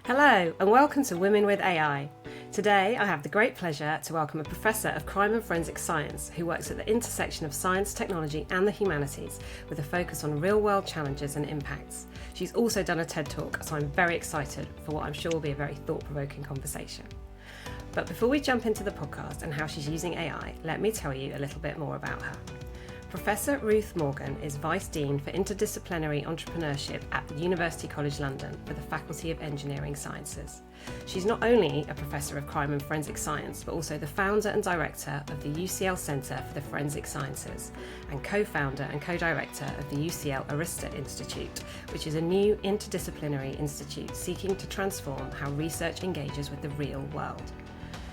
Hello and welcome to Women with AI. Today I have the great pleasure to welcome a Professor of Crime and Forensic Science who works at the intersection of science, technology and the humanities with a focus on real-world challenges and impacts. She's also done a TED Talk, so I'm very excited for what I'm sure will be a very thought-provoking conversation. But before we jump into the podcast and how she's using AI, let me tell you a little bit more about her. Professor Ruth Morgan is Vice Dean for Interdisciplinary Entrepreneurship at the University College London for the Faculty of Engineering Sciences. She's not only a Professor of Crime and Forensic Science, but also the founder and director of the UCL Centre for the Forensic Sciences and co-founder and co-director of the UCL Arista Institute, which is a new interdisciplinary institute seeking to transform how research engages with the real world.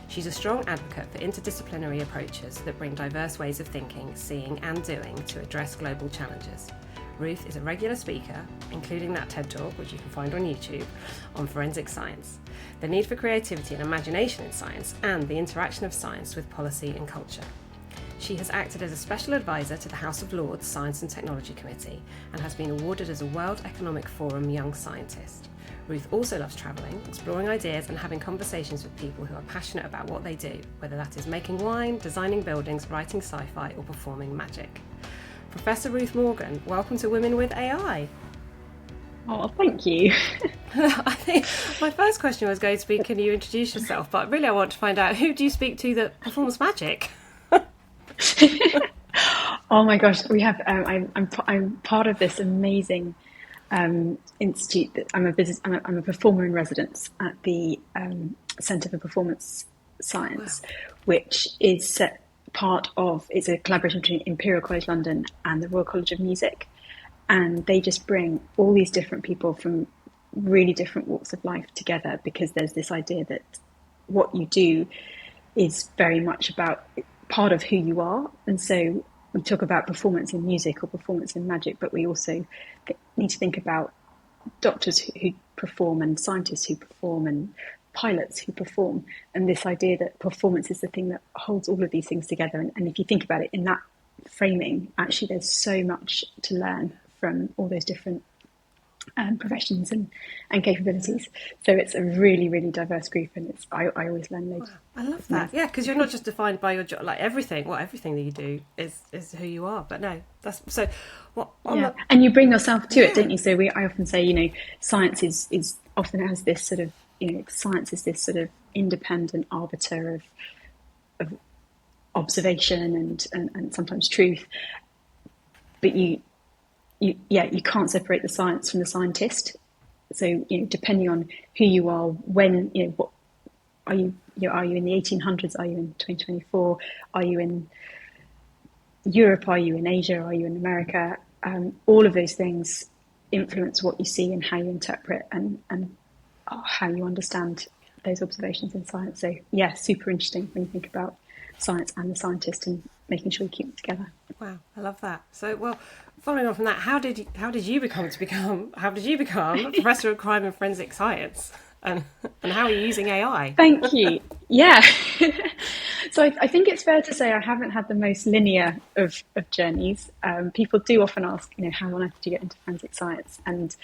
She's a strong advocate for interdisciplinary approaches that bring diverse ways of thinking, seeing and doing to address global challenges. Ruth is a regular speaker, including that TED Talk, which you can find on YouTube, on forensic science, the need for creativity and imagination in science, and the interaction of science with policy and culture. She has acted as a special advisor to the House of Lords Science and Technology Committee and has been awarded as a World Economic Forum Young Scientist. Ruth also loves travelling, exploring ideas and having conversations with people who are passionate about what they do, whether that is making wine, designing buildings, writing sci-fi or performing magic. Professor Ruth Morgan, welcome to Women with AI. Oh, thank you. I think my first question was going to be, can you introduce yourself? But really I want to find out, who do you speak to that performs magic? Oh my gosh, we have. I'm part of this amazing institute. That I'm a performer in residence at the Centre for Performance Science, Wow. which is part of. It's a collaboration between Imperial College London and the Royal College of Music, and they just bring all these different people from really different walks of life together because there's this idea that what you do is very much about part of who you are. And so we talk about performance in music or performance in magic, but we also need to think about doctors who perform and scientists who perform and pilots who perform. And this idea that performance is the thing that holds all of these things together. And if you think about it in that framing, actually, there's so much to learn from all those different professions and capabilities. So it's a really, really diverse group, and I always learn loads. Wow, I love that. Yeah, because you're not just defined by your job, like everything that you do is who you are. But no, that's so. What? And you bring yourself to it, don't you? So I often say, science is often has this sort of, science is this sort of independent arbiter of observation and sometimes truth, but you can't separate the science from the scientist. So, depending on who you are, when, what are you, are you in the 1800s? Are you in 2024? Are you in Europe? Are you in Asia? Are you in America? All of those things influence what you see and how you interpret and how you understand those observations in science. So, yeah, super interesting when you think about science and the scientist and making sure you keep it together. Wow, I love that. So, well, following on from that, how did you become a Professor of Crime and Forensic Science, and how are you using AI? Thank you. Yeah. So I think it's fair to say I haven't had the most linear of journeys. People do often ask, how on earth did you get into forensic science? And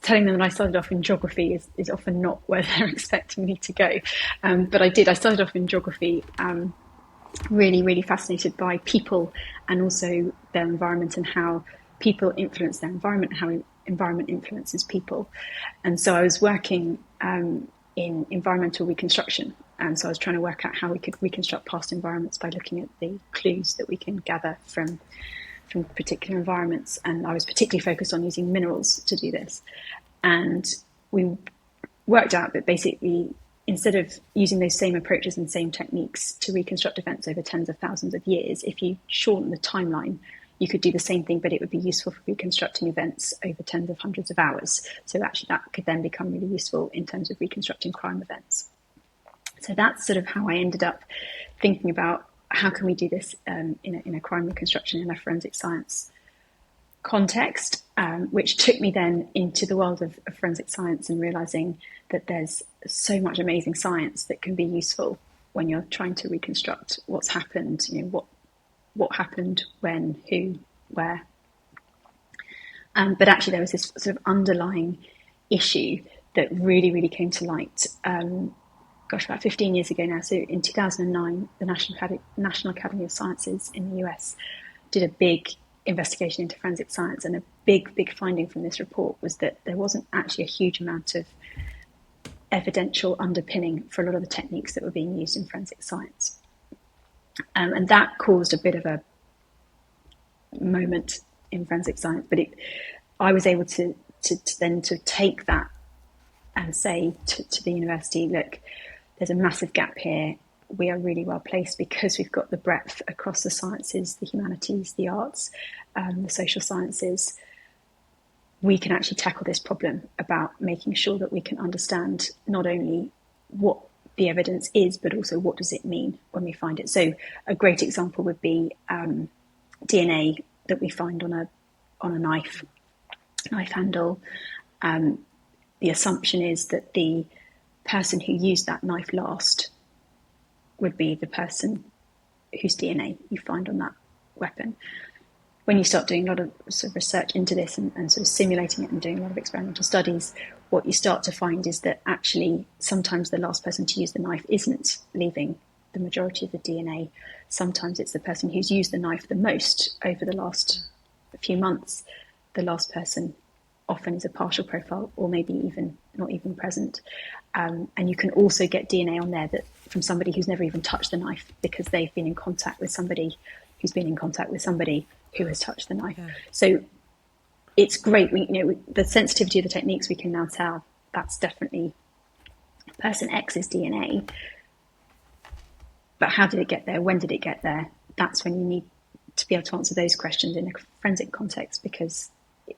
telling them that I started off in geography is often not where they're expecting me to go. But I did. I started off in geography. Really, really fascinated by people and also their environment and how people influence their environment, how environment influences people. And so I was working in environmental reconstruction. And so I was trying to work out how we could reconstruct past environments by looking at the clues that we can gather from particular environments. And I was particularly focused on using minerals to do this. And we worked out that basically, instead of using those same approaches and same techniques to reconstruct events over tens of thousands of years, if you shorten the timeline, you could do the same thing, but it would be useful for reconstructing events over tens of hundreds of hours. So actually that could then become really useful in terms of reconstructing crime events. So that's sort of how I ended up thinking about how can we do this in a crime reconstruction in a forensic science context, which took me then into the world of forensic science and realizing that there's so much amazing science that can be useful when you're trying to reconstruct what's happened, what happened, when, who, where. But actually there was this sort of underlying issue that really, really came to light, about 15 years ago now. So in 2009, the National Academy of Sciences in the US did a big investigation into forensic science, and a big finding from this report was that there wasn't actually a huge amount of evidential underpinning for a lot of the techniques that were being used in forensic science. And that caused a bit of a moment in forensic science, but I was able to then take that and say to the university, look, there's a massive gap here. We are really well placed because we've got the breadth across the sciences, the humanities, the arts, the social sciences. We can actually tackle this problem about making sure that we can understand not only what the evidence is, but also what does it mean when we find it. So a great example would be DNA that we find on a knife handle. The assumption is that the person who used that knife last would be the person whose DNA you find on that weapon. When you start doing a lot of sort of research into this and sort of simulating it and doing a lot of experimental studies, what you start to find is that actually sometimes the last person to use the knife isn't leaving the majority of the DNA. Sometimes it's the person who's used the knife the most over the last few months. The last person often is a partial profile, or maybe even not even present. And you can also get DNA on there that from somebody who's never even touched the knife, because they've been in contact with somebody who's been in contact with somebody who has touched the knife. Yeah. So it's great. The sensitivity of the techniques, we can now tell that's definitely person X's DNA. But how did it get there? When did it get there? That's when you need to be able to answer those questions in a forensic context, because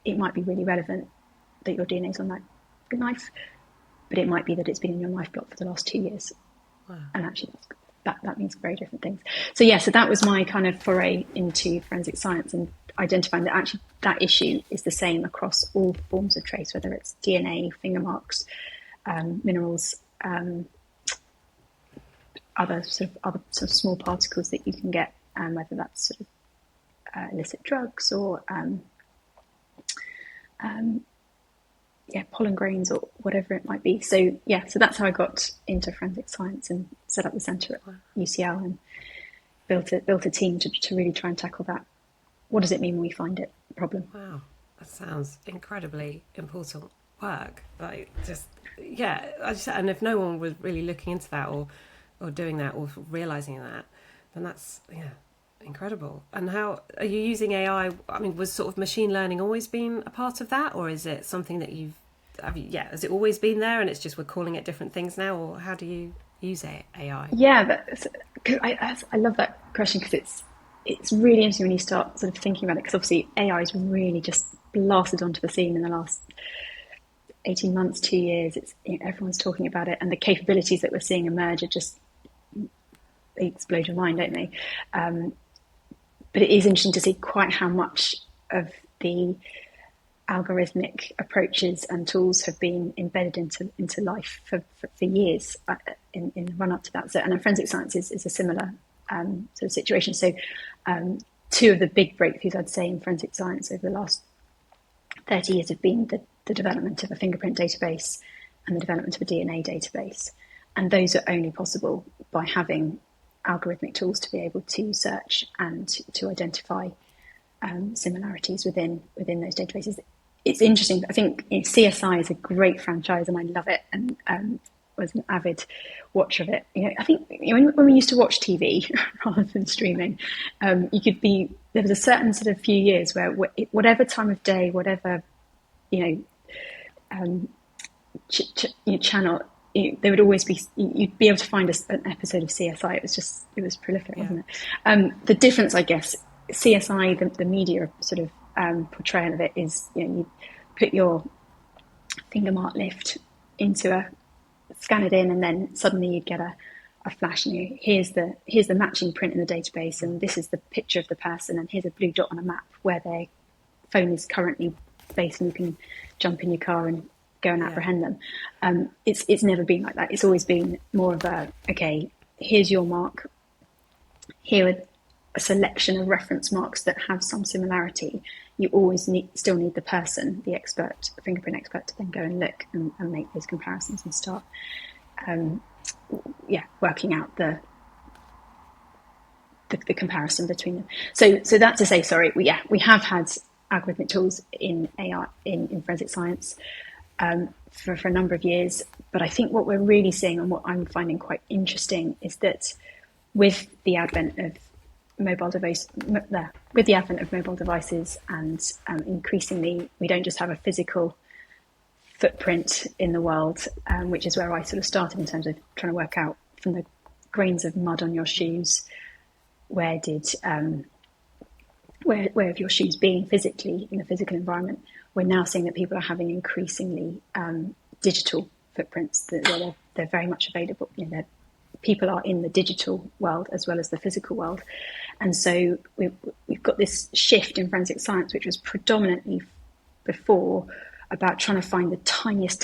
it might be really relevant that your DNA is on that knife, but it might be that it's been in your knife block for the last 2 years. Wow. And actually that means very different things. So that was my kind of foray into forensic science, and identifying that actually that issue is the same across all forms of trace, whether it's DNA, finger marks, minerals, other sort of small particles that you can get, whether that's sort of illicit drugs or pollen grains or whatever it might be. So that's how I got into forensic science and set up the centre at UCL and built a team to really try and tackle that. What does it mean when we find it? Problem. Wow, that sounds incredibly important work. And if no one was really looking into that or doing that or realising that, then that's incredible. And how are you using AI? I mean, was sort of machine learning always been a part of that, or is it something that has it always been there and it's just we're calling it different things now, or how do you use AI? Yeah, I love that question, because it's really interesting when you start sort of thinking about it, because obviously AI has really just blasted onto the scene in the last 18 months, 2 years. Everyone's talking about it, and the capabilities that we're seeing emerge are just, they explode your mind, don't they? But it is interesting to see quite how much of the algorithmic approaches and tools have been embedded into life for years in the run up to that. So, and forensic science is a similar sort of situation. So, two of the big breakthroughs I'd say in forensic science over the last 30 years have been the development of a fingerprint database and the development of a DNA database. And those are only possible by having algorithmic tools to be able to search and to identify similarities within those databases. It's interesting. I think CSI is a great franchise, and I love it, and was an avid watcher of it. I think when we used to watch TV rather than streaming, there was a certain sort of few years where whatever time of day, whatever channel, there would always be, you'd be able to find an episode of CSI. It was prolific, wasn't it? The difference, I guess, CSI, the media sort of portrayal of it is, you put your finger mark lift into scan it in, and then suddenly you'd get a flash, and here's the matching print in the database, and this is the picture of the person, and here's a blue dot on a map where their phone is currently based, and you can jump in your car and go and apprehend them. It's never been like that. It's always been more of here's your mark, here are a selection of reference marks that have some similarity, you always still need the person, the expert, the fingerprint expert, to then go and look and make those comparisons and start, working out the comparison between them. So that's to say, sorry, we have had algorithmic tools in AI in forensic science for a number of years, but I think what we're really seeing and what I'm finding quite interesting is that with the advent of mobile devices and increasingly we don't just have a physical footprint in the world, which is where I sort of started in terms of trying to work out from the grains of mud on your shoes, where have your shoes been physically in the physical environment. We're now seeing that people are having increasingly digital footprints, that they're very much available. People are in the digital world as well as the physical world. And so we've got this shift in forensic science, which was predominantly before about trying to find the tiniest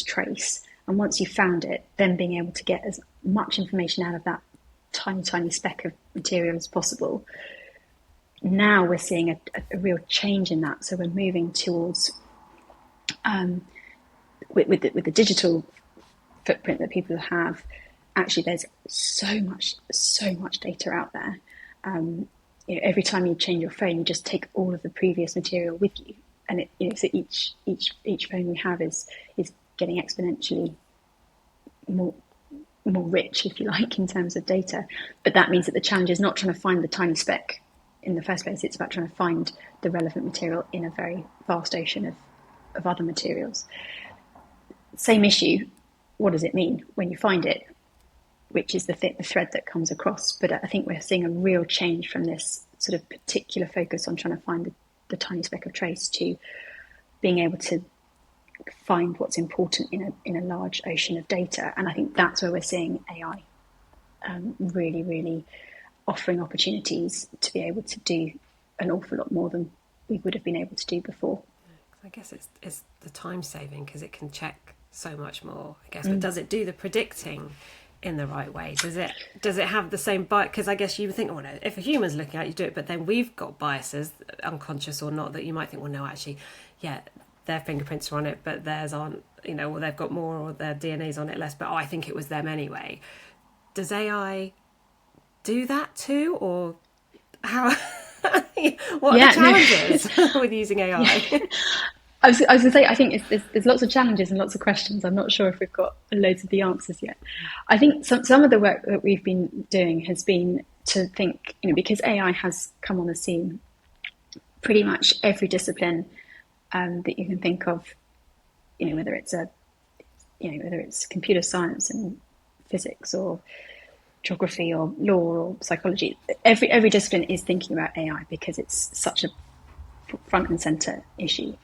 trace. And once you found it, then being able to get as much information out of that tiny speck of material as possible. Now we're seeing a real change in that. So we're moving towards, with the digital footprint that people have, actually there's so much data out there. Every time you change your phone, you just take all of the previous material with you, and so each phone we have is getting exponentially more rich, if you like, in terms of data. But that means that the challenge is not trying to find the tiny speck in the first place. It's about trying to find the relevant material in a very vast ocean of other materials. Same issue. What does it mean when you find it? Which is the thread that comes across. But I think we're seeing a real change from this sort of particular focus on trying to find the tiny speck of trace to being able to find what's important in a large ocean of data. And I think that's where we're seeing AI really, really offering opportunities to be able to do an awful lot more than we would have been able to do before. I guess it's the time saving, because it can check so much more, I guess. But does it do the predicting in the right way? Does it have the same bias? Because I guess you would think, oh no, if a human's looking at you, do it. But then we've got biases, unconscious or not, that you might think, well, no, actually, yeah, their fingerprints are on it, but theirs aren't, or they've got more, or their DNA's on it less, but I think it was them anyway. Does AI do that too, or how? What are the challenges with using AI? Yeah. I was going to say, I think there's lots of challenges and lots of questions. I'm not sure if we've got loads of the answers yet. I think some of the work that we've been doing has been to think, because AI has come on the scene, pretty much every discipline that you can think of, whether it's computer science and physics or geography or law or psychology, every discipline is thinking about AI because it's such a front and center issue.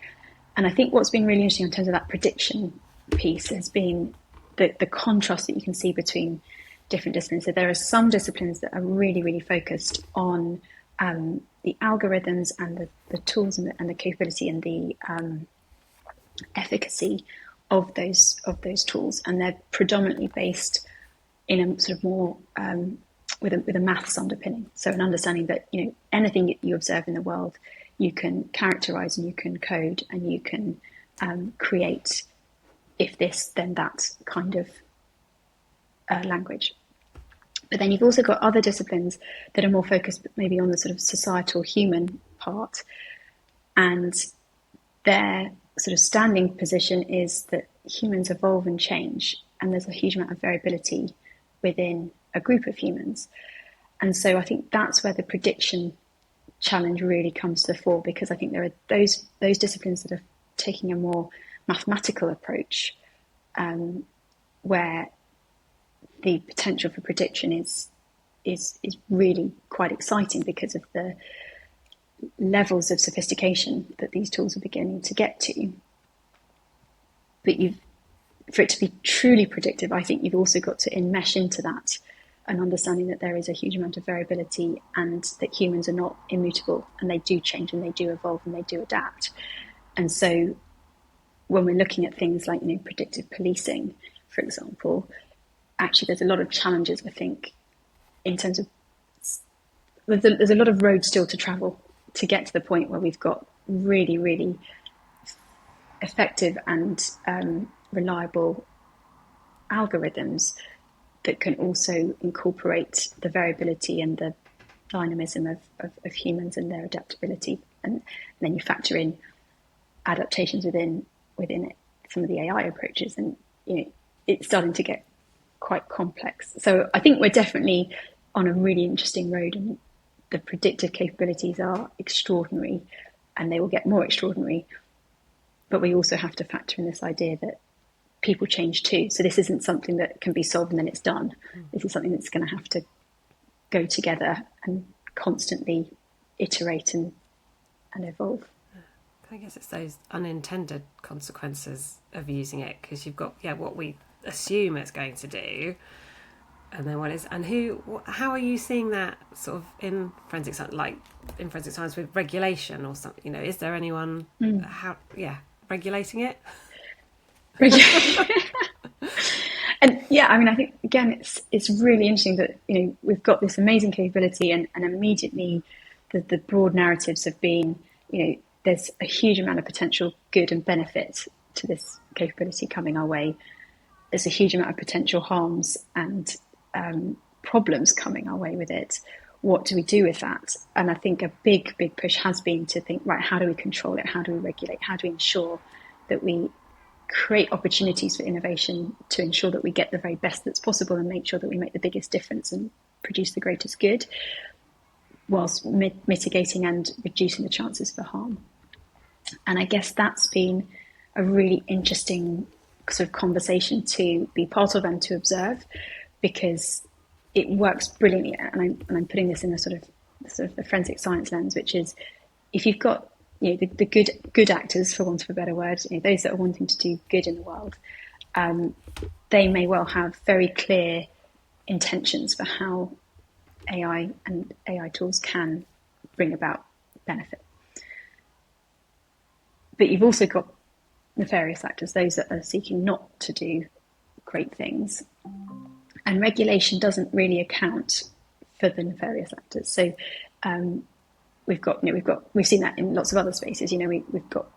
And I think what's been really interesting in terms of that prediction piece has been the contrast that you can see between different disciplines. So there are some disciplines that are really, really focused on the algorithms and the tools and the capability and the efficacy of those tools, and they're predominantly based in a sort of more with a maths underpinning. So an understanding that anything that you observe in the world, you can characterize and you can code and you can create, if this then that kind of language. But then you've also got other disciplines that are more focused maybe on the sort of societal human part, and their sort of standing position is that humans evolve and change, and there's a huge amount of variability within a group of humans. And so I think that's where the prediction challenge really comes to the fore, because I think there are those disciplines that are taking a more mathematical approach, where the potential for prediction is really quite exciting because of the levels of sophistication that these tools are beginning to get to. But for it to be truly predictive, I think you've also got to enmesh into that an understanding that there is a huge amount of variability and that humans are not immutable, and they do change and they do evolve and they do adapt. And so when we're looking at things like predictive policing, for example, actually there's a lot of challenges, I think, in terms of there's a lot of road still to travel to get to the point where we've got really, really effective and reliable algorithms that can also incorporate the variability and the dynamism of humans and their adaptability. And then you factor in adaptations within it, some of the AI approaches, and it's starting to get quite complex. So I think we're definitely on a really interesting road, and the predictive capabilities are extraordinary, and they will get more extraordinary. But we also have to factor in this idea that people change too. So this isn't something that can be solved and then it's done. This is something that's going to have to go together and constantly iterate and evolve. I guess it's those unintended consequences of using it, because you've got what we assume it's going to do, and then what is, and how are you seeing that sort of in forensic science with regulation or something? Is there anyone regulating it? And I mean, I think again, it's really interesting that we've got this amazing capability, and immediately the broad narratives have been there's a huge amount of potential good and benefit to this capability coming our way. There's a huge amount of potential harms and problems coming our way with it. What do we do with that? And I think a big push has been to think, right, how do we control it? How do we regulate? How do we ensure that we create opportunities for innovation to ensure that we get the very best that's possible and make sure that we make the biggest difference and produce the greatest good, whilst mitigating and reducing the chances for harm. And I guess that's been a really interesting sort of conversation to be part of and to observe, because it works brilliantly. And I'm putting this in a sort of the forensic science lens, which is, if you've got the good actors, for want of a better word, those that are wanting to do good in the world, they may well have very clear intentions for how AI and AI tools can bring about benefit. But you've also got nefarious actors, those that are seeking not to do great things. And regulation doesn't really account for the nefarious actors. So we've seen that in lots of other spaces. We've got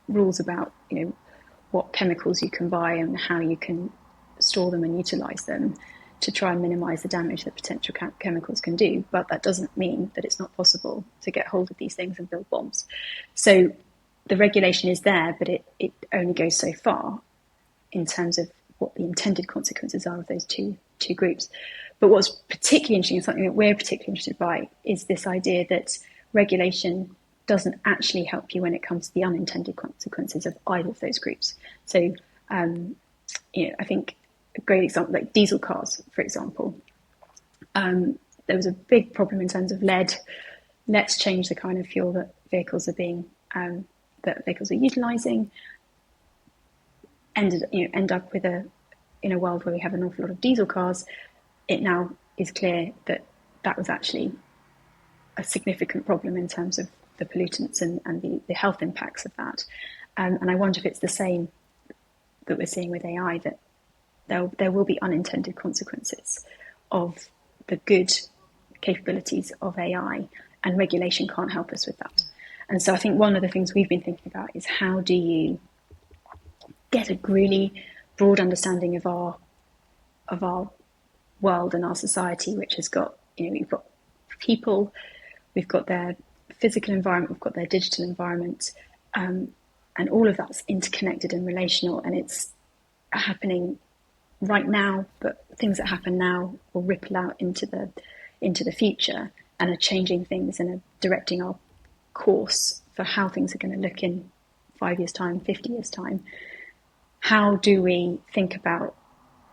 rules about what chemicals you can buy and how you can store them and utilize them to try and minimize the damage that potential chemicals can do. But that doesn't mean that it's not possible to get hold of these things and build bombs. So the regulation is there, but it only goes so far in terms of what the intended consequences are of those two groups. But what's particularly interesting, something that we're particularly interested by, is this idea that regulation doesn't actually help you when it comes to the unintended consequences of either of those groups. So, I think a great example, like diesel cars, for example, there was a big problem in terms of lead. Let's change the kind of fuel that vehicles are utilising. End up with in a world where we have an awful lot of diesel cars. It now is clear that was actually a significant problem in terms of the pollutants and the health impacts of that. And I wonder if it's the same that we're seeing with AI, that there will be unintended consequences of the good capabilities of AI, and regulation can't help us with that. And so I think one of the things we've been thinking about is, how do you get a really broad understanding of our world and our society, which has got, we've got people, we've got their physical environment, we've got their digital environment, and all of that's interconnected and relational, and it's happening right now, but things that happen now will ripple out into the future and are changing things and are directing our course for how things are going to look in 5 years' time, 50 years' time. How do we think about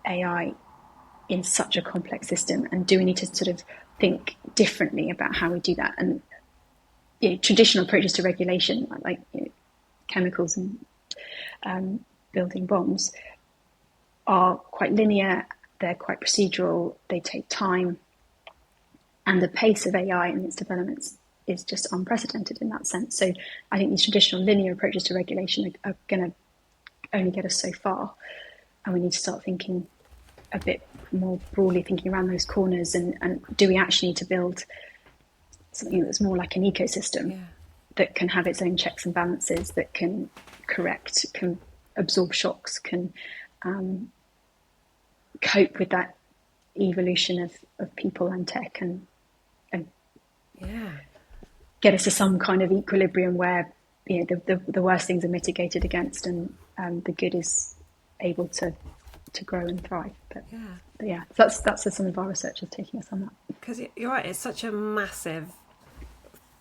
AI in such a complex system, and do we need to sort of think differently about how we do that? And traditional approaches to regulation, like chemicals and building bombs, are quite linear, they're quite procedural, they take time, and the pace of AI and its developments is just unprecedented in that sense. So I think these traditional linear approaches to regulation are going to only get us so far, and we need to start thinking a bit more broadly, thinking around those corners, and do we actually need to build something that's more like an ecosystem that can have its own checks and balances, that can correct, can absorb shocks, can cope with that evolution of people and tech, and get us to some kind of equilibrium where the worst things are mitigated against, and the good is able to grow and thrive. But yeah, that's some of our research is taking us on that. Because you're right, it's such a massive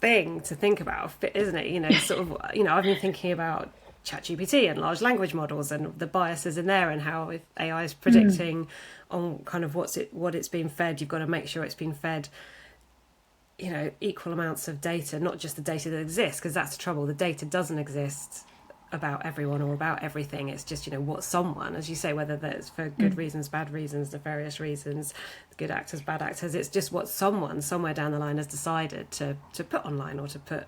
thing to think about, isn't it? Sort of, I've been thinking about ChatGPT and large language models and the biases in there, and how if AI is predicting on kind of what it's being fed, you've got to make sure it's being fed equal amounts of data, not just the data that exists, because that's the trouble. The data doesn't exist about everyone or about everything. It's just what someone, as you say, whether that's for good reasons, bad reasons, nefarious reasons, good actors, bad actors, it's just what someone somewhere down the line has decided to put online or to put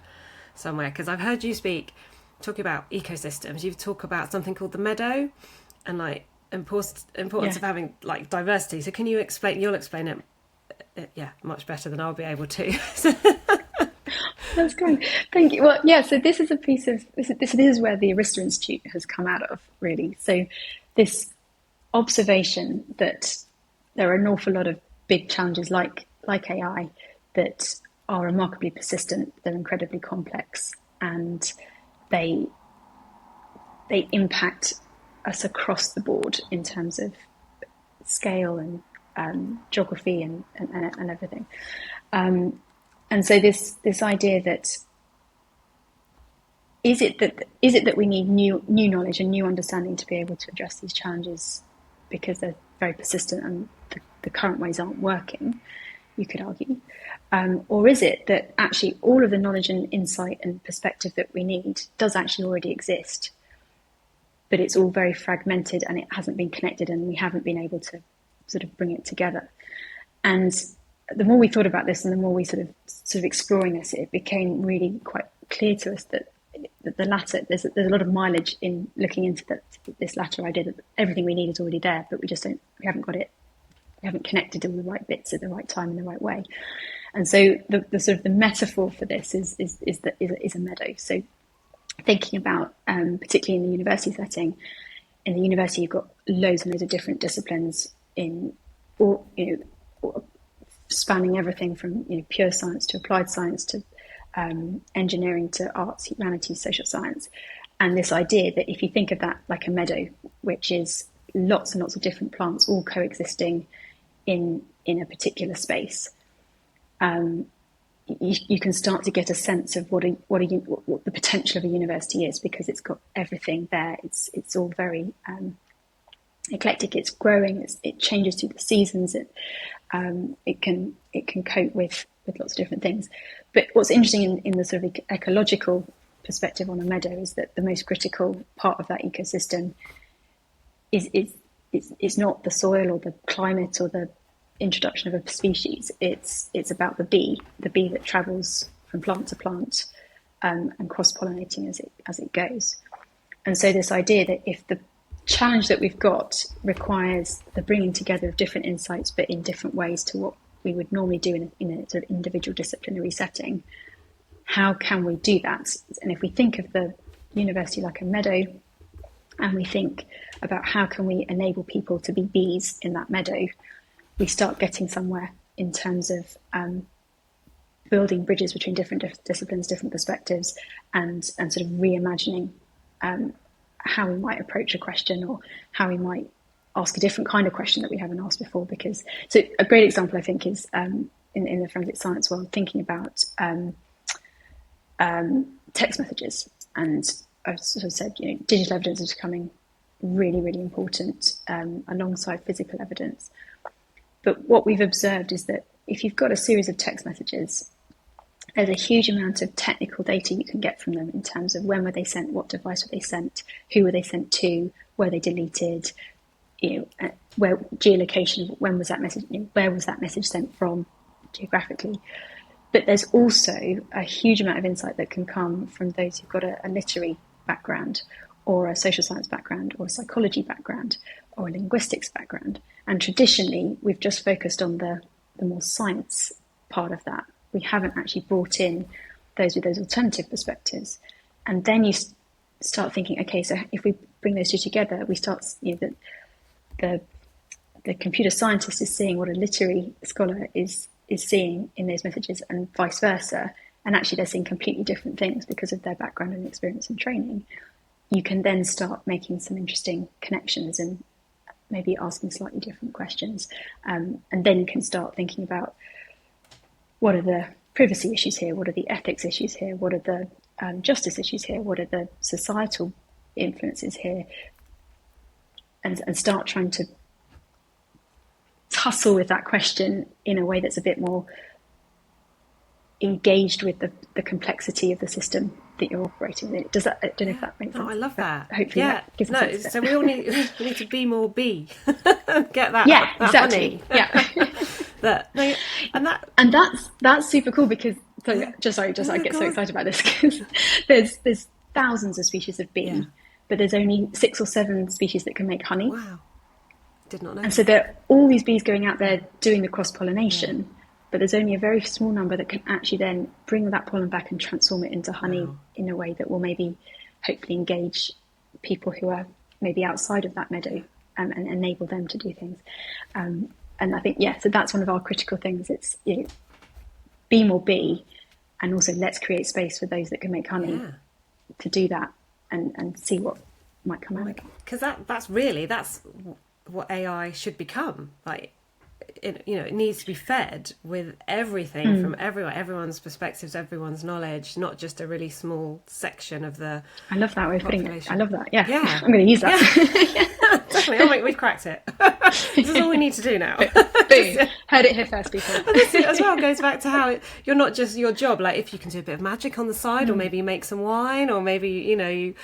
somewhere. Because I've heard you talking about ecosystems. You talk about something called the meadow, and like importance of having like diversity. So can you explain? You'll explain it much better than I'll be able to. That's great, thank you. Well, yeah, so this is a piece of this is where the Arista Institute has come out of, really. So this observation that there are an awful lot of big challenges like AI that are remarkably persistent, they're incredibly complex, and they impact us across the board in terms of scale and geography and everything. And so this idea that is it that we need new knowledge and new understanding to be able to address these challenges because they're very persistent and the current ways aren't working, you could argue, or is it that actually all of the knowledge and insight and perspective that we need does actually already exist, but it's all very fragmented and it hasn't been connected and we haven't been able to sort of bring it together. And the more we thought about this and the more we sort of exploring this, it became really quite clear to us that the latter, there's a lot of mileage in looking into this latter idea that everything we need is already there, but we haven't got it, we haven't connected all the right bits at the right time in the right way. And so the sort of the metaphor for this is a meadow. So thinking about particularly in the university setting, in the university you've got loads and loads of different disciplines in all, spanning everything from pure science to applied science to engineering to arts, humanities, social science. And this idea that if you think of that like a meadow, which is lots and lots of different plants all coexisting in a particular space, you can start to get a sense of what the potential of a university is, because it's got everything there. It's all very eclectic. It's growing. It changes through the seasons. It can cope with lots of different things. But what's interesting in the sort of ecological perspective on a meadow is that the most critical part of that ecosystem is not the soil or the climate or the introduction of a species. It's about the bee that travels from plant to plant and cross-pollinating as it goes. And so this idea that if the challenge that we've got requires the bringing together of different insights but in different ways to what we would normally do in a sort of individual disciplinary setting, how can we do that? And if we think of the university like a meadow, and we think about how can we enable people to be bees in that meadow, we start getting somewhere in terms of building bridges between different disciplines, different perspectives, and sort of reimagining how we might approach a question, or how we might ask a different kind of question that we haven't asked before. Because so a great example, I think, is in the forensic science world, thinking about text messages. And I've sort of said, digital evidence is becoming really, really important alongside physical evidence. But what we've observed is that if you've got a series of text messages, there's a huge amount of technical data you can get from them in terms of when were they sent, what device were they sent, who were they sent to, were they deleted, where geolocation, when was that message, where was that message sent from geographically. But there's also a huge amount of insight that can come from those who've got a literary background, or a social science background, or a psychology background, or a linguistics background. And traditionally, we've just focused on the more science part of that, we haven't actually brought in those with those alternative perspectives. And then you start thinking, okay, so if we bring those two together, we start, the computer scientist is seeing what a literary scholar is seeing in those messages, and vice versa. And actually they're seeing completely different things because of their background and experience and training. You can then start making some interesting connections and maybe asking slightly different questions. And then you can start thinking about, what are the privacy issues here? What are the ethics issues here? What are the justice issues here? What are the societal influences here? And start trying to tussle with that question in a way that's a bit more engaged with the complexity of the system that you're operating with. Does that? I don't know if that makes sense. I love that. Hopefully, that gives a sense. So we all need to be more bee. Get that? Yeah, that exactly. Honey. Yeah, and that's super cool because I get so excited about this because there's thousands of species of bee, but there's only 6 or 7 species that can make honey. Wow, did not know. And so there are all these bees going out there doing the cross pollination. But there's only a very small number that can actually then bring that pollen back and transform it into honey in a way that will maybe hopefully engage people who are maybe outside of that meadow and enable them to do things. And I think, so that's one of our critical things. It's, be more bee, and also let's create space for those that can make honey to do that and see what might come out of it. Because that's what AI should become. Like, it needs to be fed with everything from everyone's perspectives, everyone's knowledge, not just a really small section of the I love that way of putting it. I love that. Yeah. I'm going to use that. Yeah, definitely. We've cracked it. This is all we need to do now. Boom. Heard it here first, people. And this as well goes back to how you're not just your job. Like, if you can do a bit of magic on the side, or maybe you make some wine, or maybe you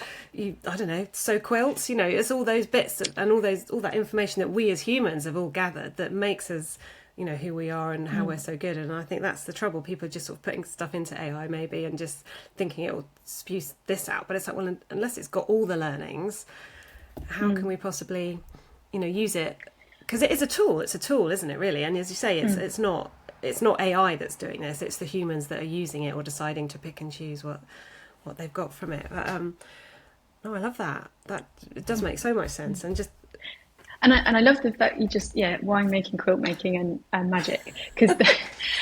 I don't know, sew quilts. It's all those bits and all that information that we as humans have all gathered that makes us, who we are and how we're so good. And I think that's the trouble. People are just sort of putting stuff into AI maybe and just thinking it will spew this out. But it's like, well, unless it's got all the learnings, how can we possibly, use it? Because it is a tool. It's a tool, isn't it, really? And as you say, it's not AI that's doing this. It's the humans that are using it or deciding to pick and choose what they've got from it. But no, I love that. That it does make so much sense. And I love the fact you just wine making, quilt making, and magic. Because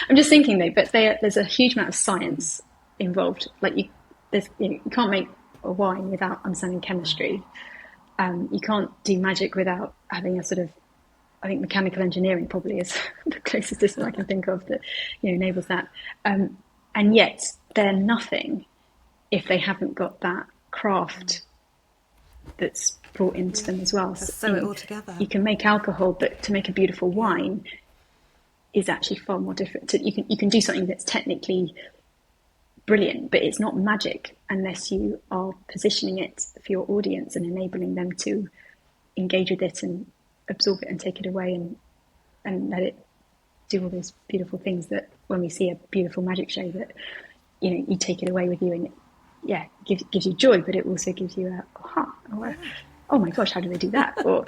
I'm just thinking though, but there's a huge amount of science involved. Like you can't make a wine without understanding chemistry. You can't do magic without having a sort of, I think mechanical engineering probably is the closest discipline I can think of that enables that. And yet they're nothing if they haven't got that craft that's brought into them as well. So it all together. You can make alcohol, but to make a beautiful wine is actually far more different. You can do something that's technically brilliant, but it's not magic unless you are positioning it for your audience and enabling them to engage with it and absorb it and take it away and let it do all those beautiful things that when we see a beautiful magic show that you take it away with you, and it gives you joy, but it also gives you a oh my gosh, how do they do that? Or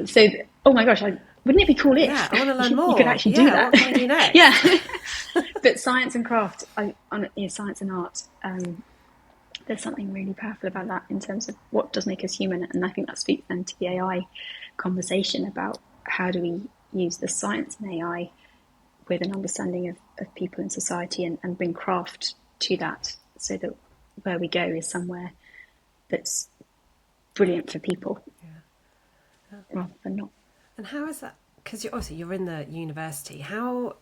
so oh my gosh, wouldn't it be cool if I want to learn more. You could actually do that. What can I do next? But science and craft, science and art, there's something really powerful about that in terms of what does make us human. And I think that speaks then to the AI conversation about how do we use the science and AI with an understanding of people in society and bring craft to that, so that where we go is somewhere that's brilliant for people rather than not. And how is that? Because you're in the university. How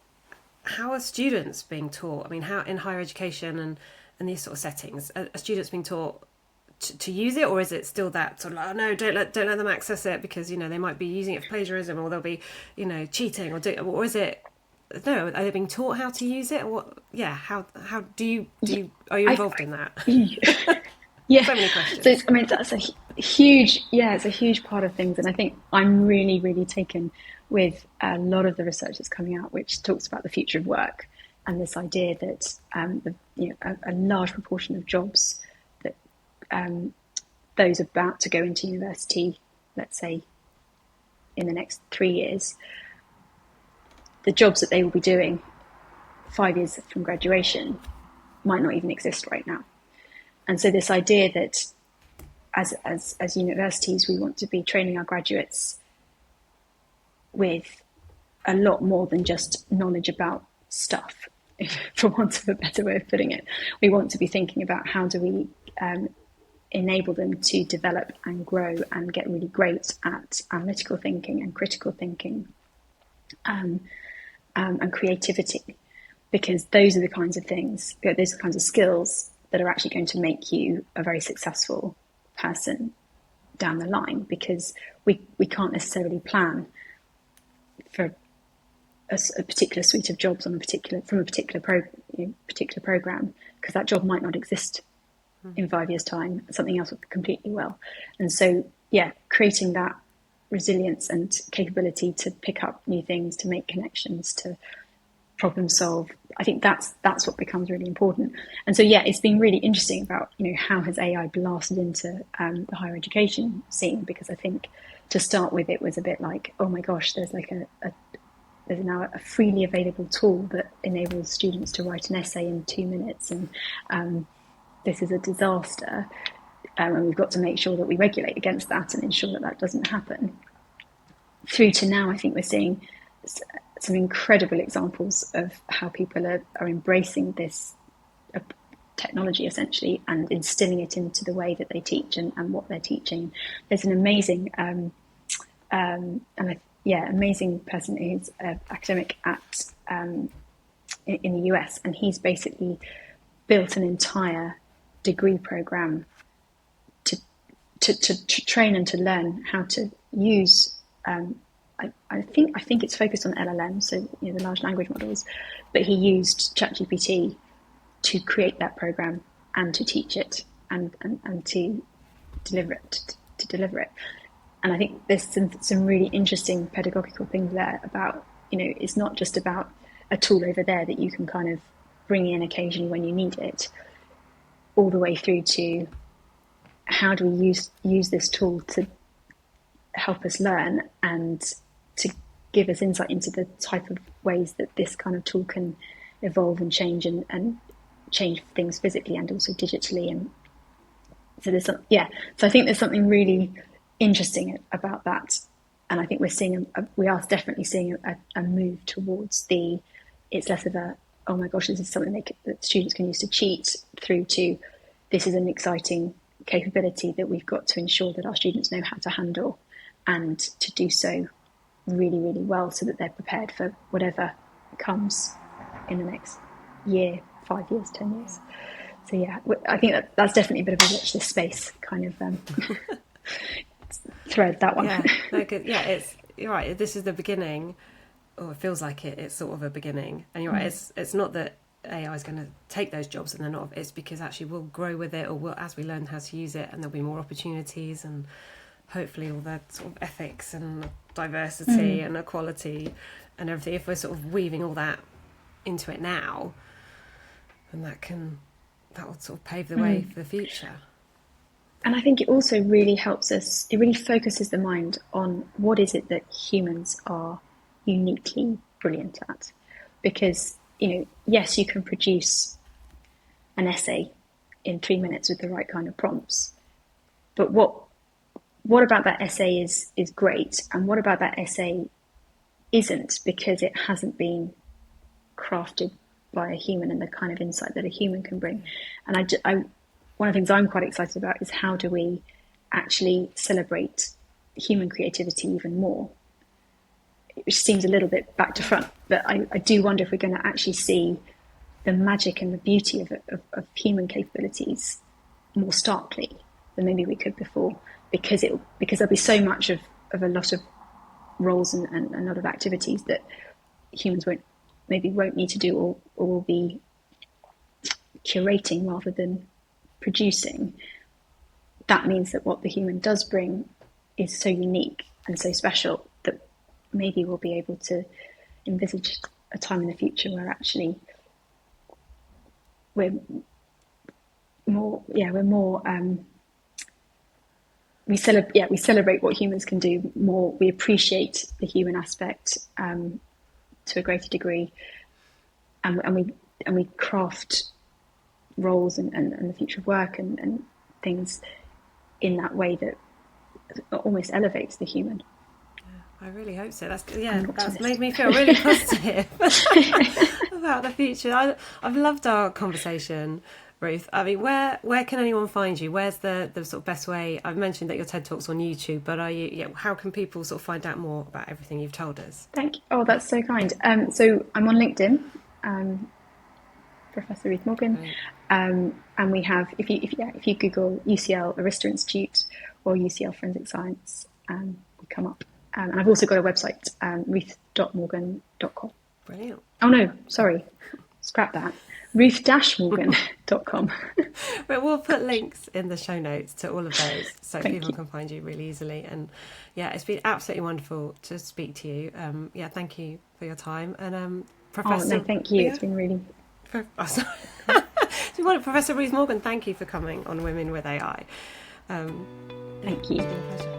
are students being taught? I mean, how in higher education and these sort of settings are students being taught to use it, or is it still that sort of like, oh no, don't let them access it because they might be using it for plagiarism, or they'll be cheating, or is it? No, are they being taught how to use it? Or what? Yeah, how do you are you involved in that? Yeah, so many questions. So that's a huge it's a huge part of things, and I think I'm really, really taken with a lot of the research that's coming out, which talks about the future of work and this idea that a large proportion of jobs that those about to go into university, let's say in the next 3 years, the jobs that they will be doing 5 years from graduation might not even exist right now. And so this idea that as universities, we want to be training our graduates with a lot more than just knowledge about stuff, for want of a better way of putting it. We want to be thinking about how do we enable them to develop and grow and get really great at analytical thinking and critical thinking and creativity, because those are the kinds of things, those are the kinds of skills that are actually going to make you a very successful person down the line, because we can't necessarily plan for a particular suite of jobs on a particular program, because that job might not exist in 5 years' time. Something else would completely well. And so, creating that resilience and capability to pick up new things, to make connections, to problem solve, I think that's what becomes really important. And so, it's been really interesting about, how has AI blasted into the higher education scene, because I think to start with, it was a bit like, oh my gosh, there's like there's now a freely available tool that enables students to write an essay in 2 minutes, and this is a disaster, and we've got to make sure that we regulate against that and ensure that that doesn't happen. Through to now, I think we're seeing some incredible examples of how people are embracing this technology, essentially, and instilling it into the way that they teach and what they're teaching. There's an amazing amazing person who's an academic at in the US, and he's basically built an entire degree program to train and to learn how to use. I think it's focused on LLM, so the large language models, but he used ChatGPT to create that program and to teach it and to deliver it. And I think there's some really interesting pedagogical things there about, it's not just about a tool over there that you can kind of bring in occasionally when you need it, all the way through to how do we use this tool to help us learn and to give us insight into the type of ways that this kind of tool can evolve and change and change things physically and also digitally. And so so I think there's something really interesting about that, and I think we are definitely seeing a move towards it's less of a, oh my gosh, this is something that students can use to cheat, through to this is an exciting capability that we've got to ensure that our students know how to handle, and to do so really, really well, so that they're prepared for whatever comes in the next year, 5 years, 10 years. So I think that's definitely a bit of a watch this space kind of thread, that one. You're right, this is the beginning, or it feels like it's sort of a beginning, and you're right, it's not that AI is going to take those jobs and they're not, it's because actually we'll grow with it, or as we learn how to use it, and there'll be more opportunities, and hopefully all that sort of ethics and diversity and equality and everything, if we're sort of weaving all that into it now, then that will sort of pave the way for the future. And I think it also really helps us, it really focuses the mind on what is it that humans are uniquely brilliant at. Because, yes, you can produce an essay in 3 minutes with the right kind of prompts, but what about that essay is great, and what about that essay isn't, because it hasn't been crafted by a human and the kind of insight that a human can bring. And one of the things I'm quite excited about is how do we actually celebrate human creativity even more, which seems a little bit back to front, but I do wonder if we're going to actually see the magic and the beauty of human capabilities more starkly than maybe we could before, because there'll be so much of a lot of roles and a lot of activities that humans won't need to do, or will be curating rather than producing. That means that what the human does bring is so unique and so special that maybe we'll be able to envisage a time in the future where actually we celebrate what humans can do more. We appreciate the human aspect to a greater degree, and we craft roles and the future of work and things in that way that almost elevates the human. I really hope so. That's made me feel really positive about the future. I've loved our conversation, Ruth. I mean, where can anyone find you? Where's the sort of best way? I've mentioned that your TED Talk's on YouTube, but how can people sort of find out more about everything you've told us? Thank you. Oh, that's so kind. So I'm on LinkedIn, Professor Ruth Morgan, and we have if you Google UCL Arista Institute or UCL Forensic Science, we come up. And I've also got a website, ruth.morgan.com. Brilliant. Oh no, sorry, scrap that. ruth-morgan.com. But we'll put links in the show notes to all of those so people can find you really easily. And it's been absolutely wonderful to speak to you. Thank you for your time. And Professor... Oh, no, thank you. It's been really... Professor Ruth Morgan, thank you for coming on Women with AI. Thank you. It's been a pleasure.